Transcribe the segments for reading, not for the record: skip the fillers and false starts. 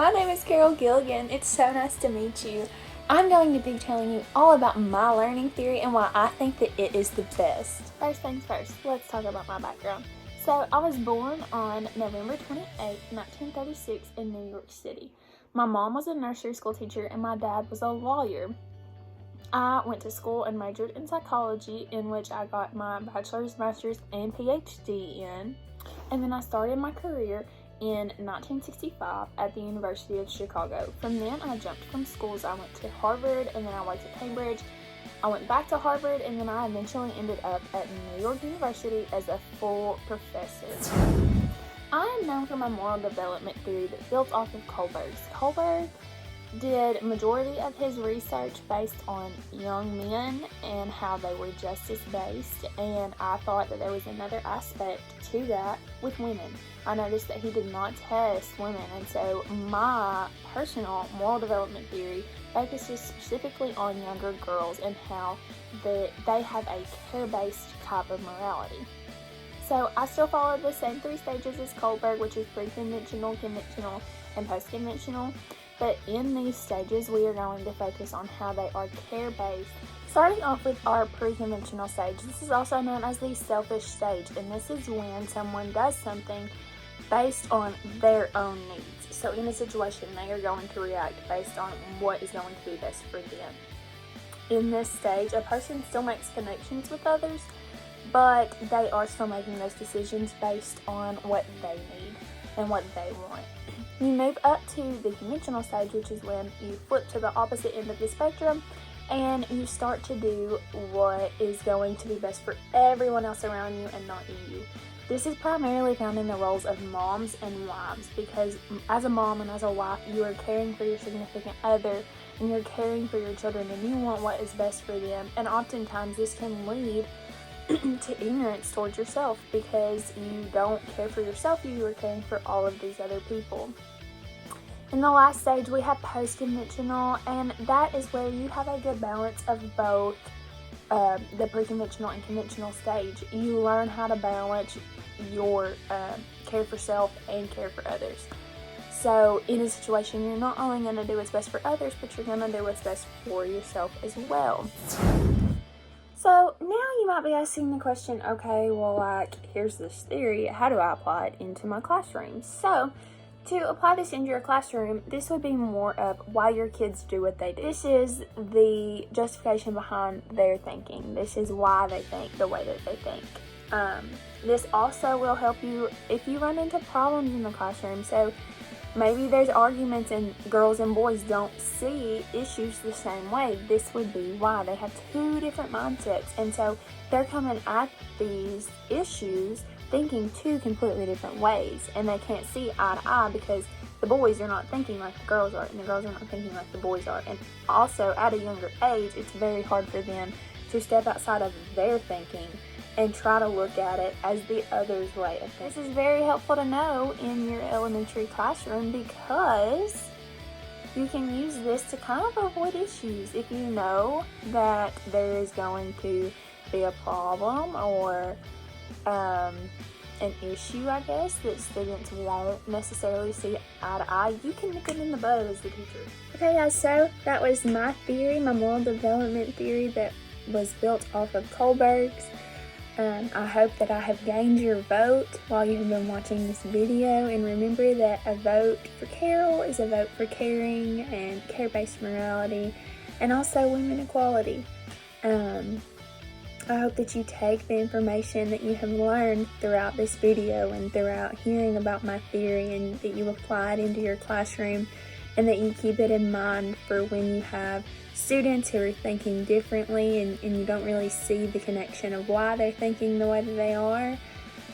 My name is Gilligan. It's so nice to meet you. I'm going to be telling you all about my learning theory and why I think that it is the best. First things first, let's talk about my background. So, I was born on November 28, 1936 in New York City. My mom was a nursery school teacher and my dad was a lawyer. I went to school and majored in psychology, in which I got my bachelor's, master's, and PhD in. And then I started my career in 1965 at the University of Chicago. From then, I jumped from schools. I went to Harvard, and then I went to Cambridge. I went back to Harvard, and then I eventually ended up at New York University as a full professor. I am known for my moral development theory that built off of Kohlberg's. Kohlberg did majority of his research based on young men and how they were justice-based, and I thought that there was another aspect to that with women. I noticed that he did not test women, and so my personal moral development theory focuses specifically on younger girls and how they have a care-based type of morality. So I still follow the same 3 stages as Kohlberg, which is pre-conventional, conventional, and post-conventional. But in these stages, we are going to focus on how they are care-based. Starting off with our pre-conventional stage, this is also known as the selfish stage, and this is when someone does something based on their own needs. So in a situation, they are going to react based on what is going to be best for them. In this stage, a person still makes connections with others, but they are still making those decisions based on what they need and what they want. You move up to the conventional stage, which is when you flip to the opposite end of the spectrum and you start to do what is going to be best for everyone else around you and not you. This is primarily found in the roles of moms and wives, because as a mom and as a wife, you are caring for your significant other and you're caring for your children and you want what is best for them. And oftentimes this can lead to ignorance towards yourself, because you don't care for yourself, you are caring for all of these other people. In the last stage, we have post-conventional, and that is where you have a good balance of both the pre-conventional and conventional stage. You learn how to balance your care for self and care for others. So in a situation, you're not only going to do what's best for others, but you're going to do what's best for yourself as well. So now you might be asking the question, okay, well, like, here's this theory, how do I apply it into my classroom? So to apply this into your classroom, this would be more of why your kids do what they do. This is the justification behind their thinking. This is why they think the way that they think. This also will help you if you run into problems in the classroom. So maybe there's arguments and girls and boys don't see issues the same way. This would be why. They have 2 different mindsets, and so they're coming at these issues thinking 2 completely different ways, and they can't see eye to eye because the boys are not thinking like the girls are and the girls are not thinking like the boys are. And also at a younger age, it's very hard for them to step outside of their thinking and try to look at it as the other's way of thinking. This is very helpful to know in your elementary classroom, because you can use this to kind of avoid issues. If you know that there is going to be a problem or an issue, I guess, that students won't necessarily see eye to eye, you can nip it in the bud as the teacher. Okay guys, so that was my theory, my moral development theory that was built off of Kohlberg's. I hope that I have gained your vote while you have been watching this video, and remember that a vote for Carol is a vote for caring and care-based morality and also women equality. I hope that you take the information that you have learned throughout this video and throughout hearing about my theory, and that you apply it into your classroom, and that you keep it in mind for when you have students who are thinking differently and you don't really see the connection of why they're thinking the way that they are.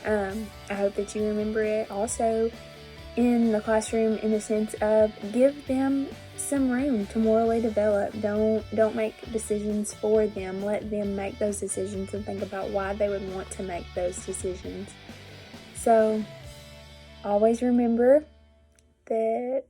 I hope that you remember it also in the classroom in the sense of give them some room to morally develop. Don't make decisions for them. Let them make those decisions and think about why they would want to make those decisions. So always remember that